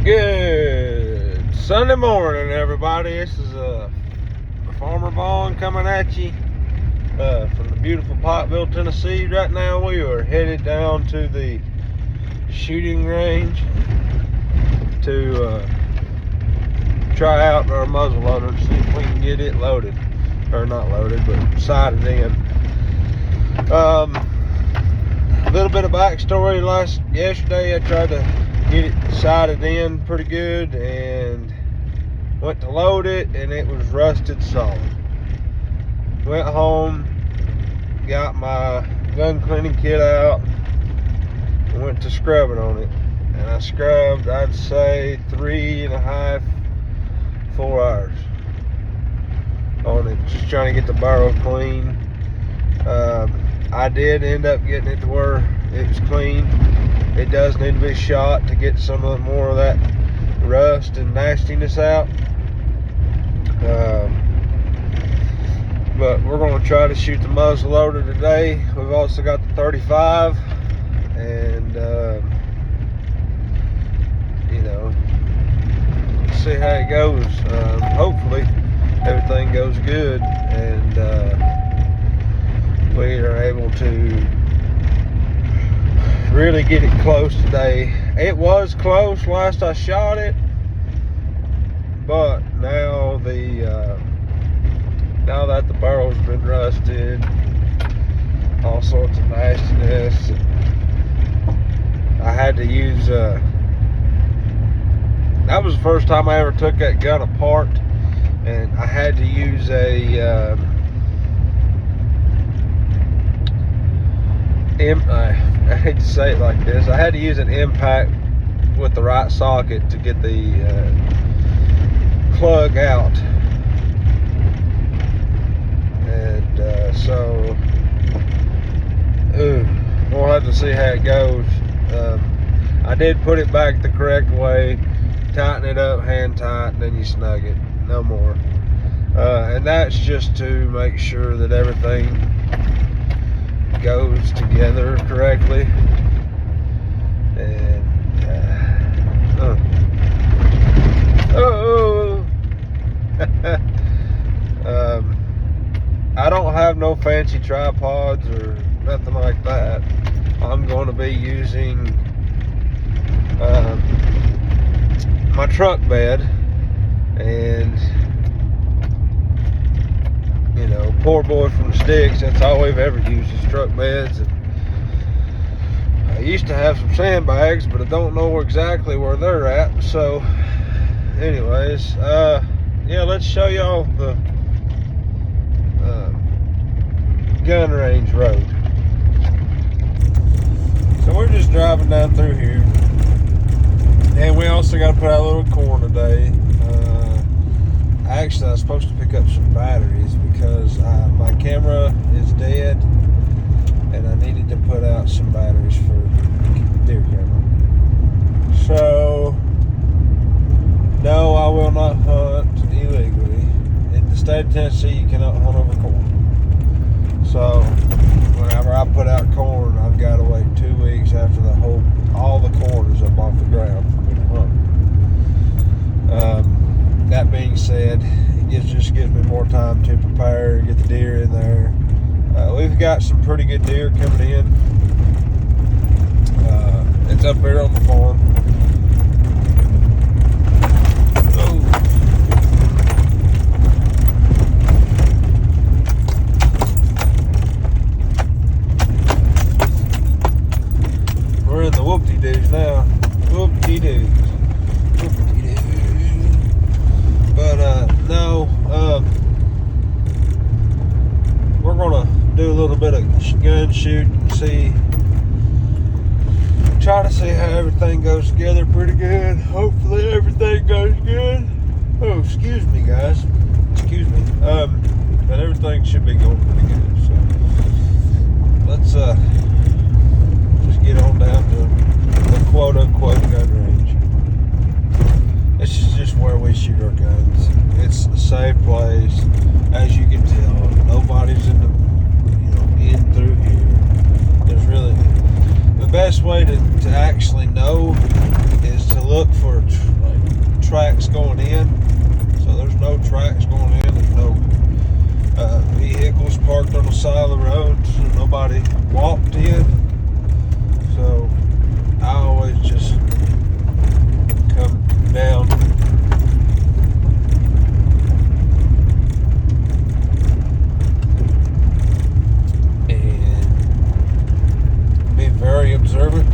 Good Sunday morning, everybody. This is Farmer Vaughn coming at you from the beautiful Pottville, Tennessee. Right now we are headed down to the shooting range to try out our muzzle loader to see if we can get it loaded, or not loaded, but sighted in. A little bit of backstory. Yesterday I tried to get it sighted in pretty good and went to load it and it was rusted solid. Went home, got my gun cleaning kit out, and went to scrubbing on it. And I scrubbed, I'd say 3.5, 4 hours on it, just trying to get the barrel clean. I did end up getting it to where it was clean. It does need to be shot to get some of more of that rust and nastiness out. But we're going to try to shoot the muzzle loader today. We've also got the 35, and see how it goes. Hopefully everything goes good and we are able to really get it close today. It was close last I shot it, but now now that the barrel's been rusted, all sorts of nastiness, I had to use that was the first time I ever took that gun apart, and I had to use a I hate to say it like this, I had to use an impact with the right socket to get the plug out. And so we'll have to see how it goes. I did put it back the correct way, tighten it up hand tight, and then you snug it, no more. And that's just to make sure that everything goes together correctly. And I don't have no fancy tripods or nothing like that. I'm going to be using my truck bed, and poor boy from the sticks, that's all we've ever used is truck beds. And I used to have some sandbags, but I don't know exactly where they're at. So anyways, yeah, let's show y'all the gun range road. So we're just driving down through here, and we also got to put out a little corn today. Actually, I was supposed to pick up some batteries because my camera is dead, and I needed to put out some batteries for the deer camera. So, no, I will not hunt illegally. In the state of Tennessee, you cannot hunt over corn. So, whenever I put out corn, I've got to wait 2 weeks after all the corn is up off the ground for me to hunt. That being said, it just gives me more time to prepare and get the deer in there. We've got some pretty good deer coming in. It's up here on the farm. We're in the whoop-de-doos now. Whoop-de-doos. But no, we're gonna do a little bit of gun shooting, try to see how everything goes together pretty good. Hopefully everything goes good. Oh, excuse me, guys. Excuse me. But everything should be going pretty good. So let's just get on down to the quote-unquote gun range. This is just where we shoot our guns. It's a safe place, as you can tell. Nobody's in through here. There's really the best way to actually know is to look for like tracks going in. So there's no tracks going in. There's no vehicles parked on the side of the road. So nobody walked in. So I always just come down. Very observant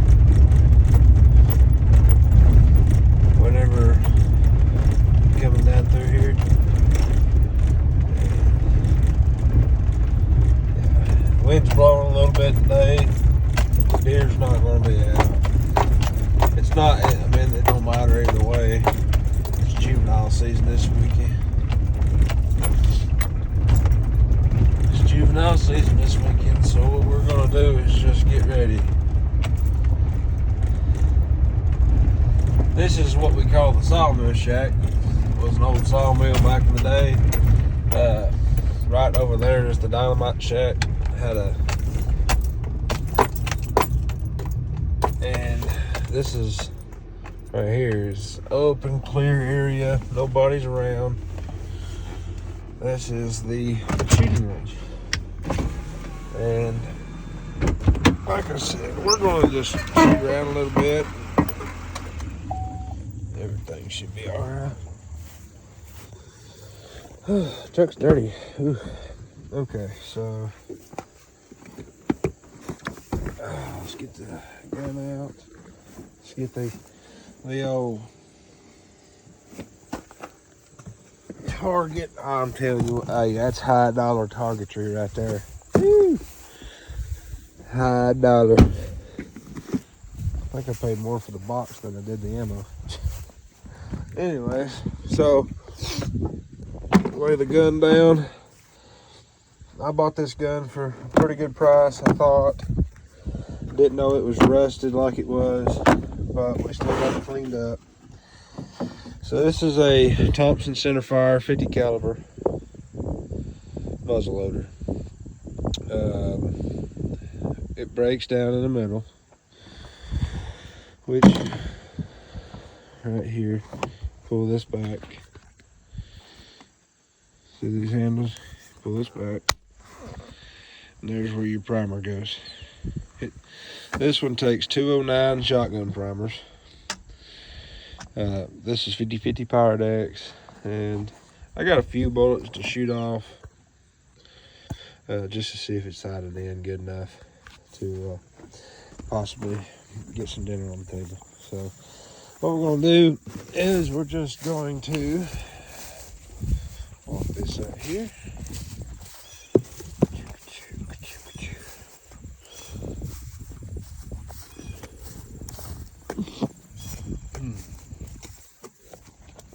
whenever coming down through here. Yeah. Wind's blowing a little bit today. Deer's not going to be out. It's not, I mean, it don't matter either way. It's juvenile season this weekend. It's juvenile season this weekend, so what we're going to do is just get ready. This is what we call the sawmill shack. It was an old sawmill back in the day. Right over there is the dynamite shack. And this is right here is open, clear area. Nobody's around. This is the shooting range. And like I said, we're going to just shoot around a little bit. Everything should be alright. Truck's dirty. Ooh. Okay, so let's get the gun out. Let's get the old target. I'm telling you, hey, that's high dollar targetry right there. Woo. High dollar. I think I paid more for the box than I did the ammo. Anyways, so lay the gun down. I bought this gun for a pretty good price, I thought. Didn't know it was rusted like it was, but we still got it cleaned up. So this is a Thompson centerfire 50 caliber muzzle loader. It breaks down in the middle, which right here, pull this back. See these handles? Pull this back. And there's where your primer goes. This one takes 209 shotgun primers. This is 50/50 Pyrodex, and I got a few bullets to shoot off just to see if it's sighted in good enough to possibly get some dinner on the table. So what we're going to do is we're just going to walk this out here.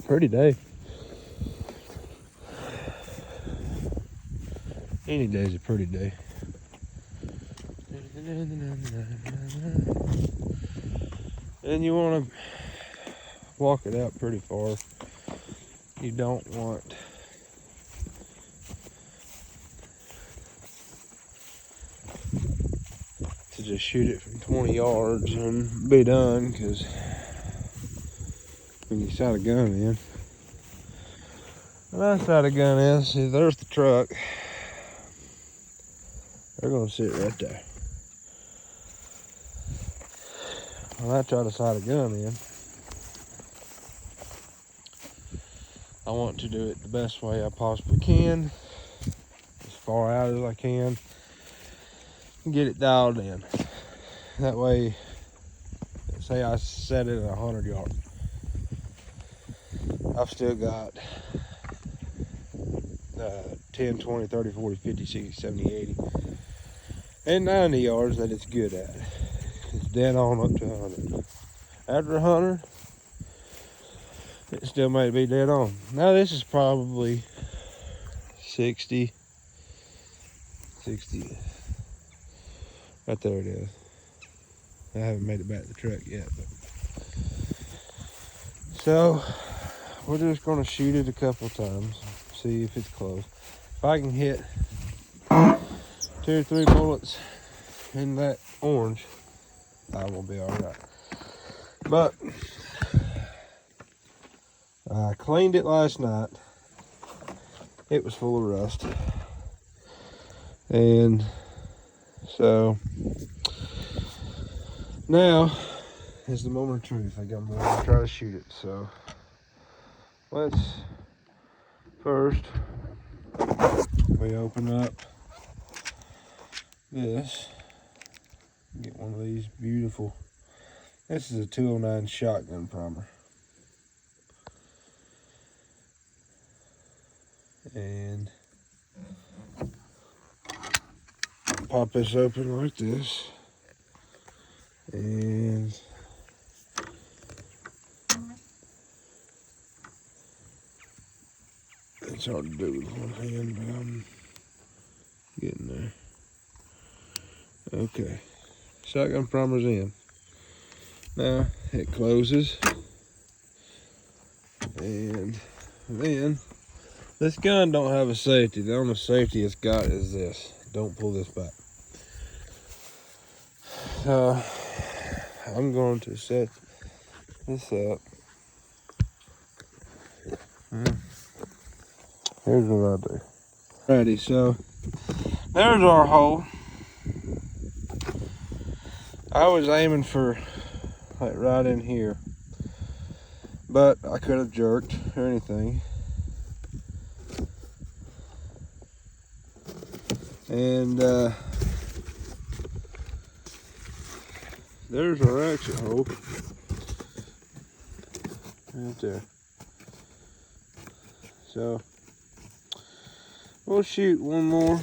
Pretty day. Any day's a pretty day. And you want to walk it out pretty far. You don't want to just shoot it from 20 yards and be done, because when you sight a gun in, when I sight a gun in, see, there's the truck. They're gonna sit right there. When I try to sight a gun in, I want to do it the best way I possibly can, as far out as I can, and get it dialed in. That way, say I set it at 100 yards. I've still got 10, 20, 30, 40, 50, 60, 70, 80, and 90 yards that it's good at. It's dead on up to 100. After 100, it still may be dead on. Now this is probably 60. Right there it is. I haven't made it back to the truck yet, but so we're just gonna shoot it a couple times, see if it's close. If I can hit 2 or 3 bullets in that orange, I will be all right. But I cleaned it last night. It was full of rust. And so now is the moment of truth. I'm going to try to shoot it. So let's first we open up this. Get one of these beautiful. This is a 209 shotgun primer. And pop this open like this. And it's hard to do with one hand, but I'm getting there. Okay, shotgun primer's in. Now it closes, and then this gun don't have a safety. The only safety it's got is this. Don't pull this back. So I'm going to set this up. Here's what I do. Alrighty, so there's our hole. I was aiming for like right in here, but I could have jerked or anything. And there's our exit hole right there. So we'll shoot one more,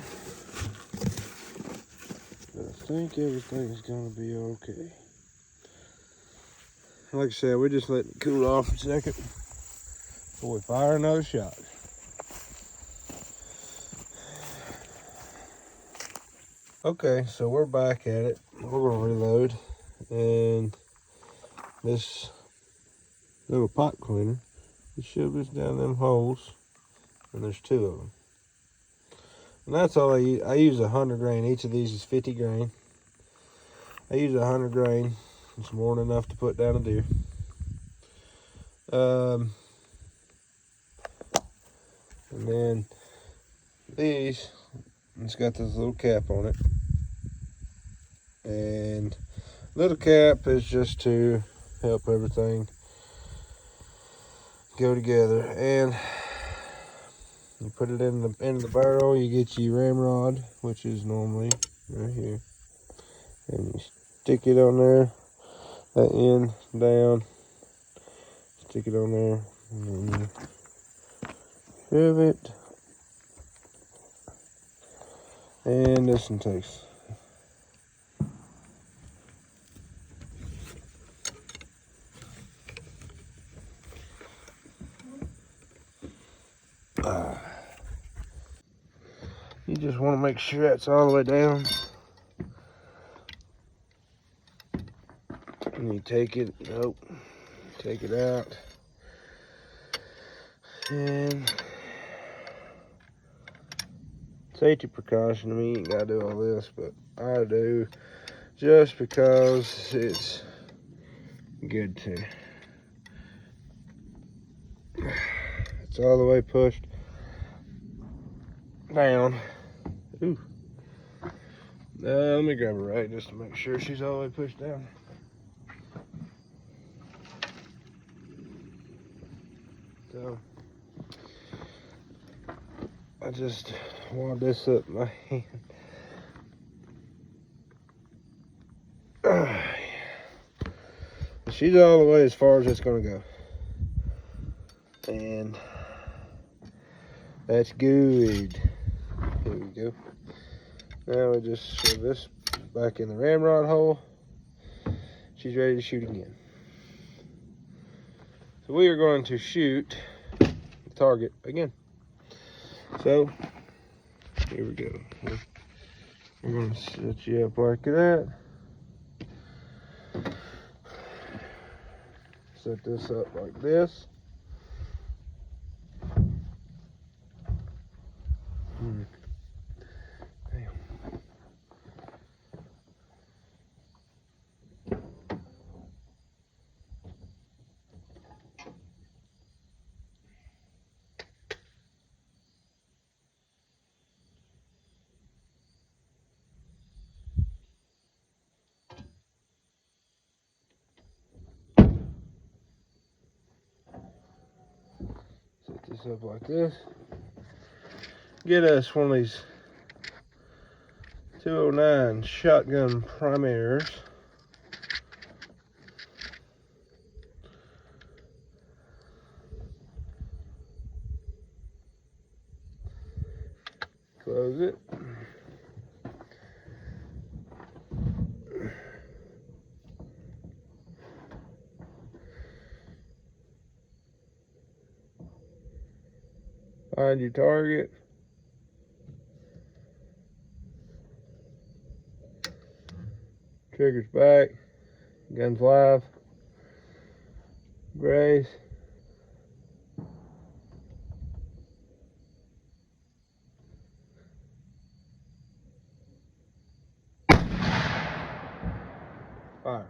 but I think everything's gonna be okay. Like I said, we're just letting it cool off a second before we fire another shot. Okay, so we're back at it. We're gonna reload, and this little pipe cleaner, you shove this down them holes, and there's 2 of them. And that's all I use. I use 100 grain. Each of these is 50 grain. I use 100 grain. It's more than enough to put down a deer. And then these, it's got this little cap on it. And little cap is just to help everything go together. And you put it in the end of the barrel, you get your ramrod, which is normally right here. And you stick it on there, that end down, stick it on there, and then you shove it. And this one takes. You just want to make sure that's all the way down. And you take it, take it out. And safety precaution, I mean, you ain't gotta do all this, but I do just because it's good to. It's all the way pushed down. Ooh. Let me grab her right just to make sure she's all the way pushed down. So I just wad this up in my hand. She's all the way as far as it's gonna go. And that's good. Here we go. Now we just shove this back in the ramrod hole. She's ready to shoot again. So we are going to shoot the target again. So here we go. We're going to set you up like that. Set this up like this. Damn. up like this. Get us one of these 209 shotgun primaries. Close it. Find your target. Trigger's back. Gun's live. Brace. Fire.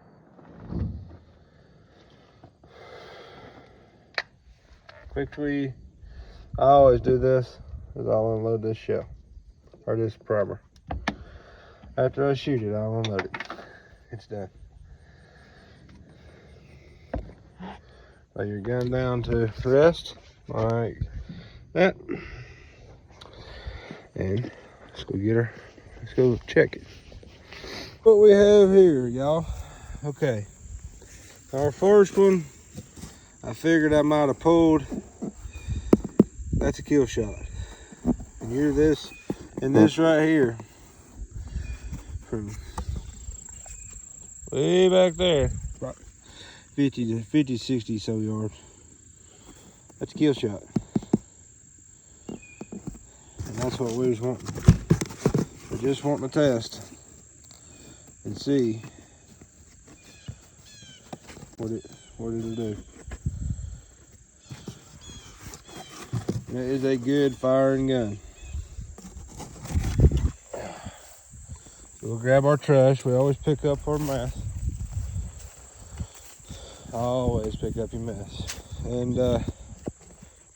Quickly, I always do this, is I'll unload this shell, or this primer. After I shoot it, I'll unload it. It's done. Lay your gun down to rest, like that. And let's go get her. Let's go check it. What we have here, y'all. Okay. Our first one, I figured I might have pulled. That's a kill shot. And you're this, and this right here, from way back there, about 50, 60 so yards. That's a kill shot. And that's what we was wanting. We're just wanting to test and see what it'll do. And it is a good firing gun. We'll grab our trash. We always pick up our mess. Always pick up your mess. And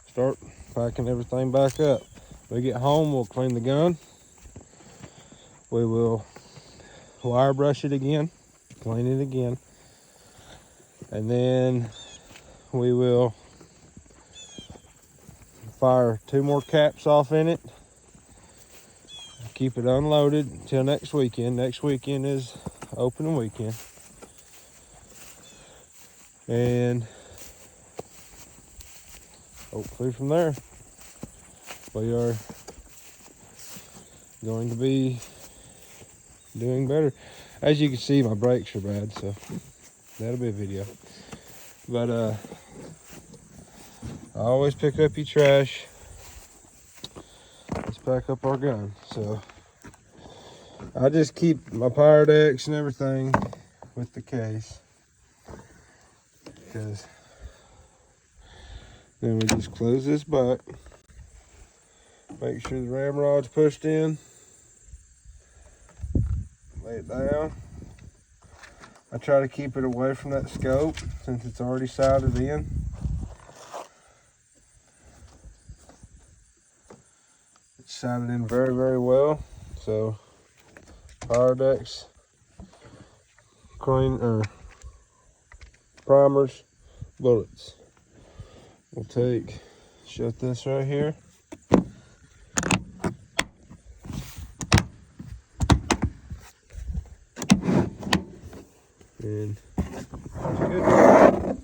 start packing everything back up. When we get home, we'll clean the gun. We will wire brush it again, clean it again. And then we will fire 2 more caps off in it. Keep it unloaded until next weekend. Next weekend is opening weekend. And hopefully from there, we are going to be doing better. As you can see, my brakes are bad, so that'll be a video. But I always pick up your trash. Let's pack up our gun. So I just keep my power decks and everything with the case, because then we just close this back, make sure the ramrod's pushed in, lay it down. I try to keep it away from that scope since it's already sighted in. It's sighted in very, very well. So power decks, primers, bullets. We'll shut this right here. And she's good.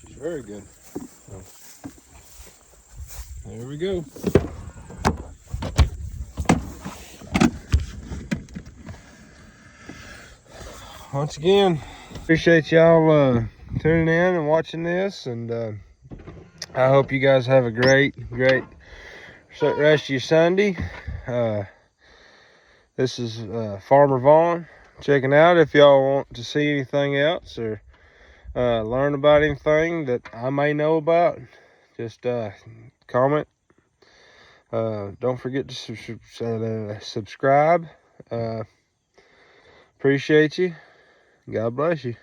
She's very good. So, there we go. Once again, appreciate y'all tuning in and watching this, and I hope you guys have a great rest of your Sunday. This is Farmer Vaughn checking out. If y'all want to see anything else or learn about anything that I may know about, just comment. Don't forget to subscribe. Appreciate you. God bless you.